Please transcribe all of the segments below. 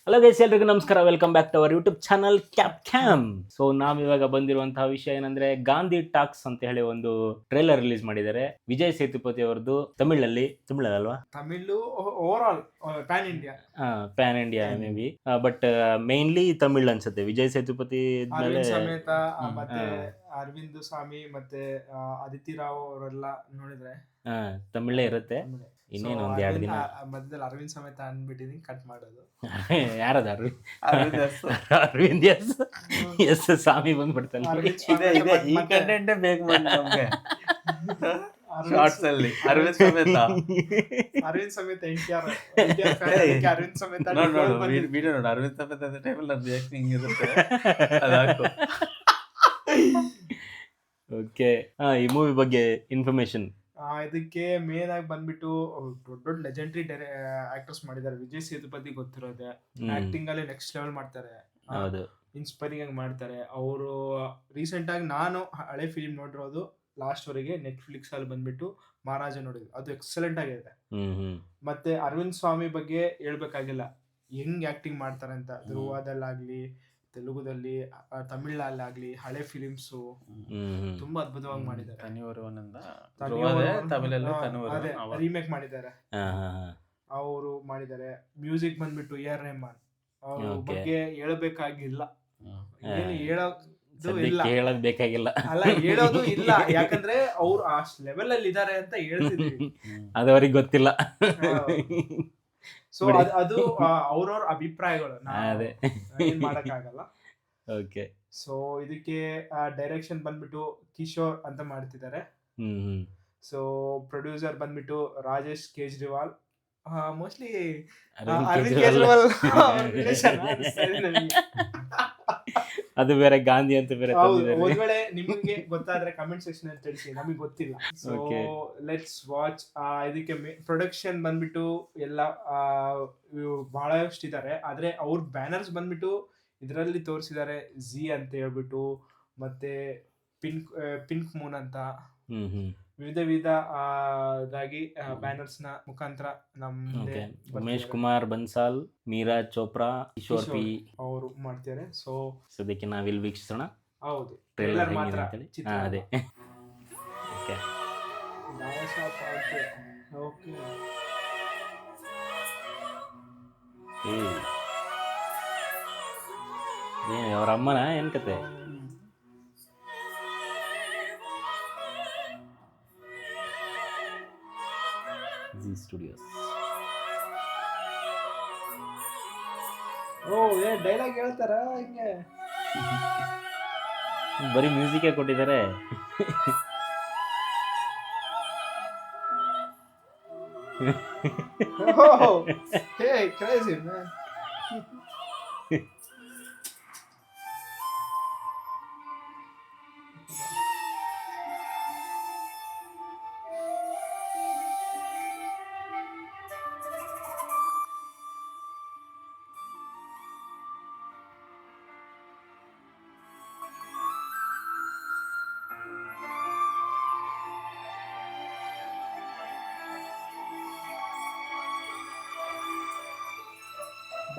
Hello guys, ಎಲ್ರಿಗೂ ನಮಸ್ಕಾರ. Welcome back to our YouTube channel cap cam. So ನಾವಿವಾಗ ಬಂದಿರುವಂತಹ ವಿಷಯ ಏನಂದ್ರೆ ಗಾಂಧಿ ಟಾಕ್ಸ್ ಅಂತ ಹೇಳಿ ಒಂದು ಟ್ರೇಲರ್ ರಿಲೀಸ್ ಮಾಡಿದ್ದಾರೆ. ವಿಜಯ್ ಸೇತುಪತಿ ಅವರದ್ದು ತಮಿಳಲ್ವಾ? Tamil over all pan India, pan India maybe, but mainly Tamil ಅನ್ಸುತ್ತೆ. ವಿಜಯ್ ಸೇತುಪತಿ ಅರವಿಂದ್ ಸಮೇತ ಮತ್ತೆ ಅರವಿಂದ್ ಸ್ವಾಮಿ ಮತ್ತೆ ಅದಿತಿ ರಾವ್ ಅವರೆಲ್ಲ ನೋಡಿದ್ರೆ ತಮಿಳೇ ಇರುತ್ತೆ. ಇನ್ನೇನು ಒಂದ್ 2 ದಿನ ಮಧ್ಯದಲ್ಲಿ ಅರವಿಂದ್ ಸಮೇತ ಅನ್ಬಿಟ್ಟಿದೀನಿ, ಕಟ್ ಮಾಡೋದು. ಯಾರದ ಅರವಿಂದ್ ಎಸ್ ಸ್ವಾಮಿ ಬಂದ್ಬಿಡ್ತಾನೆ. ಈ ಕಂಟೆಂಟೇ ಬೇಕು ನಮ್ಗೆ ಶಾರ್ಟ್ಸ್ ಅಲ್ಲಿ. ಅರವಿಂದ್ ಸಮೇತ ಅರವಿಂದ್ ಸಮೇತ NTR ಅರವಿಂದ್ ಸಮೇತ ವಿಡಿಯೋ ನೋಡು. ಅರವಿಂದ್ ಸಮೇತ ಅಂತ ಟೈಮಲ್ಲಿ ಅದು ರಿಯಾಕ್ಷನ್ ಹಿಂಗಿರುತ್ತೆ, ಅದಾಕು. ಓಕೆ, ಈ ಮೂವಿ ಬಗ್ಗೆ ಇನ್ಫಾರ್ಮೇಶನ್. ಇದಕ್ಕೆ ಮೇನ್ ಆಗಿ ಬಂದ್ಬಿಟ್ಟು ದೊಡ್ಡ ಲೆಜೆಂಡರಿ ಆಕ್ಟರ್ಸ್ ಮಾಡಿದ್ದಾರೆ. ವಿಜಯ್ ಸೇತುಪತಿ ಗೊತ್ತಿರೋದೆ, ಆಕ್ಟಿಂಗ್ ಅಲ್ಲಿ ನೆಕ್ಸ್ಟ್ ಲೆವೆಲ್ ಮಾಡ್ತಾರೆ, ಇನ್ಸ್ಪೈರಿಂಗ್ ಆಗಿ ಮಾಡ್ತಾರೆ. ಅವರು ರೀಸೆಂಟ್ ಆಗಿ ನಾನು ಹಳೆ ಫಿಲ್ಮ್ ನೋಡಿರೋದು ಲಾಸ್ಟ್ ವರೆಗೆ ನೆಟ್ಫ್ಲಿಕ್ಸ್ ಅಲ್ಲಿ ಬಂದ್ಬಿಟ್ಟು ಮಹಾರಾಜ ನೋಡಿದ್ವಿ, ಅದು ಎಕ್ಸಲೆಂಟ್ ಆಗಿದೆ. ಮತ್ತೆ ಅರವಿಂದ್ ಸ್ವಾಮಿ ಬಗ್ಗೆ ಹೇಳ್ಬೇಕಾಗಿಲ್ಲ, ಹೆಂಗ್ ಆಕ್ಟಿಂಗ್ ಮಾಡ್ತಾರೆ ಅಂತ. ಧ್ರುವದಲ್ಲಾಗ್ಲಿ, ತೆಲುಗುದಲ್ಲಿ, ತಮಿಳಲ್ಲಾಗ್ಲಿ, ಹಳೆ ಫಿಲಿಮ್ಸ್ ತುಂಬಾ ಅದ್ಭುತವಾಗಿ ಮಾಡಿದ್ದಾರೆ. ರೀಮೇಕ್ ಮಾಡಿದ್ದಾರೆ, ಅವರು ಮಾಡಿದ್ದಾರೆ. ಮ್ಯೂಸಿಕ್ ಬಂದ್ಬಿಟ್ಟು AR ರೆಹಮಾನ್ ಅವ್ರ ಬಗ್ಗೆ ಹೇಳ್ಬೇಕಾಗಿಲ್ಲ, ಏನು ಹೇಳೋದು ಬೇಕಾಗಿಲ್ಲ, ಅಲ್ಲ ಹೇಳೋದು ಇಲ್ಲ, ಯಾಕಂದ್ರೆ ಅವ್ರು ಆ ಲೆವೆಲ್ ಅಲ್ಲಿ ಇದಾರೆ ಅಂತ ಹೇಳ್ತಿದೀವಿ, ಅದು ಅವ್ರಿಗೆ ಗೊತ್ತಿಲ್ಲ. ಸೊ ಅದು ಅವ್ರವ್ರ ಅಭಿಪ್ರಾಯಗಳು, ಏನ್ ಮಾಡಕ್ಕಾಗಲ್ಲ. ಓಕೆ, ಸೊ ಇದಕ್ಕೆ ಡೈರೆಕ್ಷನ್ ಬಂದ್ಬಿಟ್ಟು ಕಿಶೋರ್ ಅಂತ ಮಾಡ್ತಿದ್ದಾರೆ. ಸೊ ಪ್ರೊಡ್ಯೂಸರ್ ಬಂದ್ಬಿಟ್ಟು ರಾಜೇಶ್ ಕೇಜ್ರಿವಾಲ್. ಮೋಸ್ಟ್ಲಿ ಅರವಿಂದ್ ಕೇಜ್ರಿವಾಲ್ ಅದು ಬೇರೆ, ಗಾಂಧಿ ಅಂತ ಬೇರೆ. ಒಂದ್ ವೇಳೆ ನಿಮಗೆ ಗೊತ್ತಾದ್ರೆ ಕಮೆಂಟ್ ಸೆಕ್ಷನ್ ಅಲ್ಲಿ ತಿಳಿಸಿ, ನಮಗೆ ಗೊತ್ತಿಲ್ಲ. So let's watch. ಇದಕ್ಕೆ ಪ್ರೊಡಕ್ಷನ್ ಬಂದ್ಬಿಟ್ಟು ಎಲ್ಲ ಬಹಳಷ್ಟಿದ್ದಾರೆ, ಆದ್ರೆ ಅವ್ರ ಬ್ಯಾನರ್ಸ್ ಬಂದ್ಬಿಟ್ಟು ಇದರಲ್ಲಿ ತೋರಿಸಿದ್ದಾರೆ ಝಿ ಅಂತ ಹೇಳ್ಬಿಟ್ಟು, ಮತ್ತೆ ಪಿಂಕ್ ಮೂನ್ ಅಂತ ವಿವಿಧ ಬ್ಯಾನರ್ಸ್ ನ ಮುಖಾಂತರ ನಮ್ಗೆ ಉಮೇಶ್ ಕುಮಾರ್ ಬನ್ಸಾಲ್, ಮೀರಾ ಚೋಪ್ರಾ, ಕಿಶೋರ್ ಪಿ ಅವರು ಮಾಡ್ತಾರೆ. ಸೊ ಸದ್ಯಕ್ಕೆ ನಾವಿಲ್ಲಿ ವೀಕ್ಷಿಸೋಣ. ಹೌದು, ಟ್ರೇಲರ್ ಮಾತ್ರ. ಅದೇ ಓಕೆ. ಅವ್ರ ಅಮ್ಮನ ಏನ್ ಕತೆ? G studios. ಡೈಲಾಗ್ ಹೇಳ್ತಾರ ಹಿಂಗೆ? ಬರೀ ಮ್ಯೂಸಿಕ್ ಕೊಟ್ಟಿದ್ದಾರೆ. Crazy man.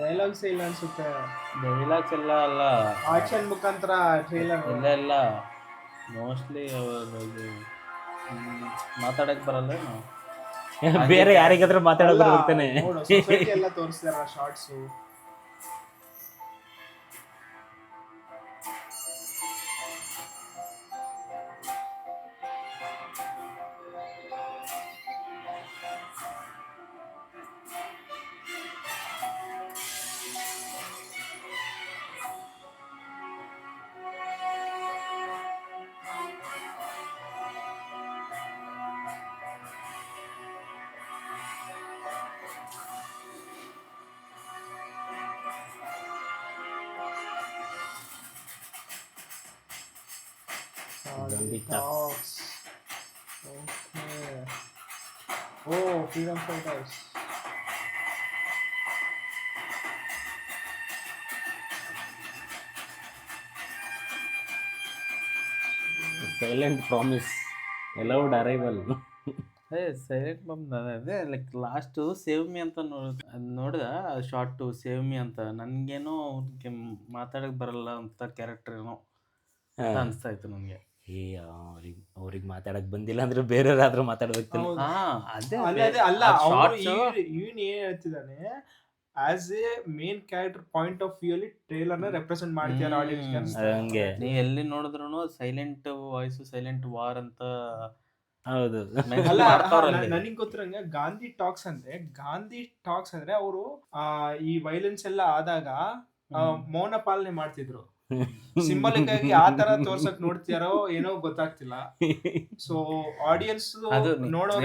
ಡೈಲಾಗ್ಸ್ ಇಲ್ಲ ಅನ್ಸುತ್ತೆ. ಡೈಲಾಗ್ಸ್ ಎಲ್ಲ ಅಲ್ಲ, ಆಕ್ಷನ್ ಮುಖಾಂತರ ಟ್ರೇಲರ್ ಎಲ್ಲ ಮೋಸ್ಟ್ಲಿ ಮಾತಾಡಕ್ ಬರಲ್ಲ. ಬೇರೆ ಯಾರಿಗಾದ್ರೂ ಮಾತಾಡೋದು ಬರ್ತಾನೆ. ಸೊಸೈಟಿ ಎಲ್ಲ ತೋರಿಸ್ತಾರ shorts. Gandhi Talks. Okay. Oh, freedom fighters. Silent promise. Allowed arrival. Silent bomb ಅದೇ ಲೈಕ್ ಲಾಸ್ಟ್ ಸೇವ್ ಮಿ ಅಂತ ಅದ್ ನೋಡ್ದ ಶಾರ್ಟ್ ಸೇವ್ ಮಿ ಅಂತ ನನ್ಗೇನೋ ಅವ್ನಿಗೆ ಮಾತಾಡಕ್ ಬರಲ್ಲ ಅಂತ ಕ್ಯಾರೆಕ್ಟರ್ ಏನೋ ಅಂತ ಅನ್ಸ್ತಾ ಇತ್ತು ನನ್ಗೆ. ಏ ಅವ್ರಿಗೆ ಮಾತಾಡಕ್ ಬಂದಿಲ್ಲ ಅಂದ್ರೆ ಬೇರೆಯವ್ರಾದ್ರೂ ಮಾತಾಡ್ಬೇಕಿಲ್ಲ. ಹೌದು. ಹಾ ಅದೇ ಅಲ್ಲ ಶಾರ್ಟ್ಸ್ ಇವನ್ ಏನ್ ಹೇಳ್ತಿದ್ದಾನೆ, as a main character point of view ಅಲ್ಲಿ ಟ್ರೇಲರ್ ನ ರೆಪ್ರೆಸೆಂಟ್ ಮಾಡ್ತಿದ್ದಾರೆ ಆಡಿಯನ್ಸ್. ಹಂಗೆ ನೀ ಎಲ್ಲಿ ನೋಡಿದ್ರು ಸೈಲೆಂಟ್ ವಾಯ್ಸ್ ಸೈಲೆಂಟ್ ವಾರ್ ಅಂತ ಹೌದು. ಅಲ್ಲ ಮಾಡ್ತಾವ್ರಲ್ಲಿ. ನನಗ್ ಗೊತ್ತಿರಂಗೆ ಗಾಂಧಿ ಟಾಕ್ಸ್ ಅಂದ್ರೆ ಅವರು ಈ ವೈಲೆನ್ಸ್ ಎಲ್ಲ ಆದಾಗ ಮೌನ ಪಾಲನೆ ಮಾಡ್ತಿದ್ರು. ಸಿಂಬಲಿಕ್ ಆಗಿ ಆ ತರ ತೋರ್ಸಕ್ ನೋಡ್ತಿಯಾರೋ ಏನೋ ಗೊತ್ತಾಗ್ತಿಲ್ಲ. ಸೊ ಆಡಿಯನ್ಸ್ ಅದು ನೋಡೋ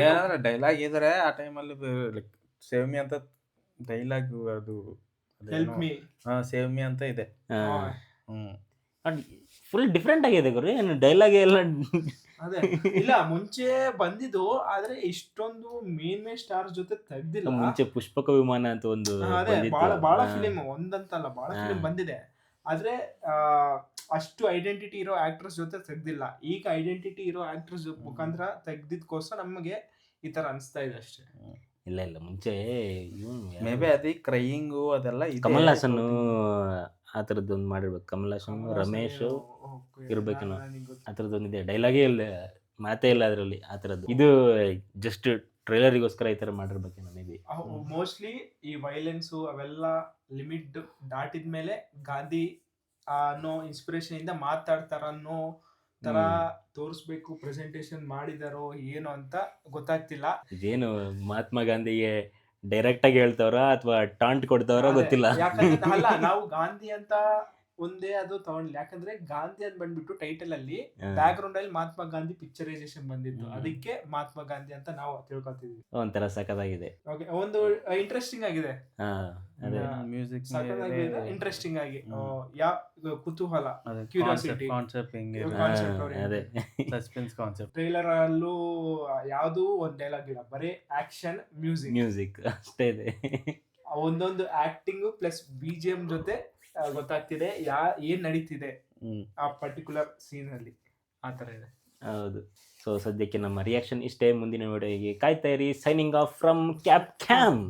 ಡೈಲಾಗ್ ಇದ್ರೆ ಆ ಟೈಮಲ್ಲಿ ಲೈಕ್ ಸೇವ್ ಮಿ ಅಂತ ಡೈಲಾಗ್ ಅದು ಹೆಲ್ಪ್ ಮೀ ಸೇವ್ ಮಿ ಅಂತ ಇದೆ. ಫುಲ್ ಡಿಫ್ರೆಂಟ್ ಆಗಿದೆ ಗುರು, ಏನು ಡೈಲಾಗ್ ಎಲ್ಲ ಅದೇ ಇಲ್ಲ ಮುಂಚೆ ಬಂದಿದ್ದು, ಆದ್ರೆ ಇಷ್ಟೊಂದು ಮೇನ್ ಸ್ಟಾರ್ ಜೊತೆ ತೆಗ್ದಿಲ್ಲ. ಮುಂಚೆ ಪುಷ್ಪಕ ವಿಮಾನ ಅಂತ ಒಂದು ಅದೇ ಬಂದಿತ್ತು. ಬಹಳ ಫಿಲಿಮ್ ಒಂದಂತಲ್ಲ ಬಹಳ ಫಿಲಿಮ್ ಬಂದಿದೆ, ಆದ್ರೆ ಅಷ್ಟು ಐಡೆಂಟಿಟಿ ಇರೋ ಆಕ್ಟರ್ಸ್ ಜೊತೆ ತೆಗ್ದಿಲ್ಲ. ಈಗ ಐಡೆಂಟಿಟಿ ಇರೋ ಆಕ್ಟರ್ಸ್ ಮುಖಾಂತರ ತೆಗ್ದಿದ್ಕೋಸ್ಕರ ನಮಗೆ ಈ ತರ ಅನ್ಸ್ತಾ ಇದೆ ಅಷ್ಟೇ. ಇಲ್ಲ ಮುಂಚೆ ಮೇ ಬಿ ಅದೇ ಕ್ರೈಯಿಂಗು ಅದೆಲ್ಲ ಇದೆ. ಕಮಲ್ ಹಾಸನ್ ಆ ಥರದ್ದು ಒಂದು ಮಾಡಿರ್ಬೇಕು. ಕಮಲ್ ಹಾಸನ್ ರಮೇಶ್ ಇರ್ಬೇಕೇನೋ, ಆ ಥರದ್ದೊಂದಿದೆ. ಡೈಲಾಗೇ ಇಲ್ಲ, ಮಾತೇ ಇಲ್ಲ ಅದರಲ್ಲಿ ಆ ಥರದ್ದು. ಇದು ಜಸ್ಟ್ ಟ್ರೈಲರಿಗೋಸ್ಕರ ಈ ಥರ ಮಾಡಿರ್ಬೇಕೇನೋ ಮೇ ಬಿ. ಮೋಸ್ಟ್ಲಿ ಈ ವೈಲೆನ್ಸು ಅವೆಲ್ಲ ಲಿಮಿಟ್ ದಾಟಿದ್ಮೇಲೆ ಗಾಂಧಿ ಅನ್ನೋ ಇನ್ಸ್ಪಿರೇಷನ್ ಇಂದ ಮಾತಾಡ್ತಾರ ಅನ್ನೋ ತರ ತೋರಿಸ್ಬೇಕು, ಪ್ರೆಸೆಂಟೇಶನ್ ಮಾಡಿದಾರೋ ಏನೋ ಅಂತ ಗೊತ್ತಾಗ್ತಿಲ್ಲ. ಇದೇನು ಮಹಾತ್ಮ ಗಾಂಧಿಗೆ ಡೈರೆಕ್ಟ್ ಆಗಿ ಹೇಳ್ತವ್ರ ಅಥವಾ ಟಾಂಟ್ ಕೊಡ್ತವ್ರ ಗೊತ್ತಿಲ್ಲ. ಯಾಕಂದ್ರೆ ಅಲ್ಲ, ನಾವು ಗಾಂಧಿ ಅಂತ ಒಂದೇ ಅದು ತಗೊಂಡಿಲ್ಲ. ಯಾಕಂದ್ರೆ ಗಾಂಧಿ ಅಂತ ಬಂದ್ಬಿಟ್ಟು ಟೈಟಲ್ ಅಲ್ಲಿ ಬ್ಯಾಕ್ ಗ್ರೌಂಡ್ ಅಲ್ಲಿ ಮಹಾತ್ಮ ಗಾಂಧಿ ಪಿಕ್ಚರೈಸೇಷನ್ ಬಂದಿತ್ತು, ಅದಕ್ಕೆ ಮಹಾತ್ಮ ಗಾಂಧಿ ಅಂತ ನಾವು ತಿಳ್ಕೊತಿದ್ವಿ. ಒಂಥರ ಸಖತ್ತಾಗಿದೆ. ಓಕೆ, ಒಂದು ಇಂಟ್ರೆಸ್ಟಿಂಗ್ ಆಗಿದೆ, ಅದೇ ಮ್ಯೂಸಿಕ್ ಸಖತ್ತಾಗಿದೆ, ಇಂಟ್ರೆಸ್ಟಿಂಗ್ ಆಗಿ ಕುತೂಹಲ, ಕ್ಯೂರಿಯಾಸಿಟಿ ಕಾನ್ಸೆಪ್ಟ್ ಹೆಂಗೆ ಅದೇ ಸಸ್ಪೆನ್ಸ್ ಕಾನ್ಸೆಪ್ಟ್. ಟ್ರೈಲರ್ ಅಲ್ಲೂ ಯಾವ್ದು ಒಂದ್ ಡೈಲಾಗ್ ಇಲ್ಲ, ಬರೀ ಆಕ್ಷನ್ ಮ್ಯೂಸಿಕ್ ಅಷ್ಟೇ ಇದೆ. ಒಂದೊಂದು ಆಕ್ಟಿಂಗ್ ಪ್ಲಸ್ BGM ಜೊತೆ ಗೊತ್ತಾಗ್ತಿದೆ ಏನ್ ನಡೀತಿದೆ ಆ ಪರ್ಟಿಕ್ಯುಲರ್ ಸೀನ್ ಅಲ್ಲಿ, ಆ ತರ ಇದೆ. ಹೌದು. ಸೊ ಸದ್ಯಕ್ಕೆ ನಮ್ಮ ರಿಯಾಕ್ಷನ್ ಇಷ್ಟೇ. ಮುಂದಿನ ವಿಡಿಯೋಗೆ ಕಾಯ್ತಾ ಇರಿ. Signing off from cap cam.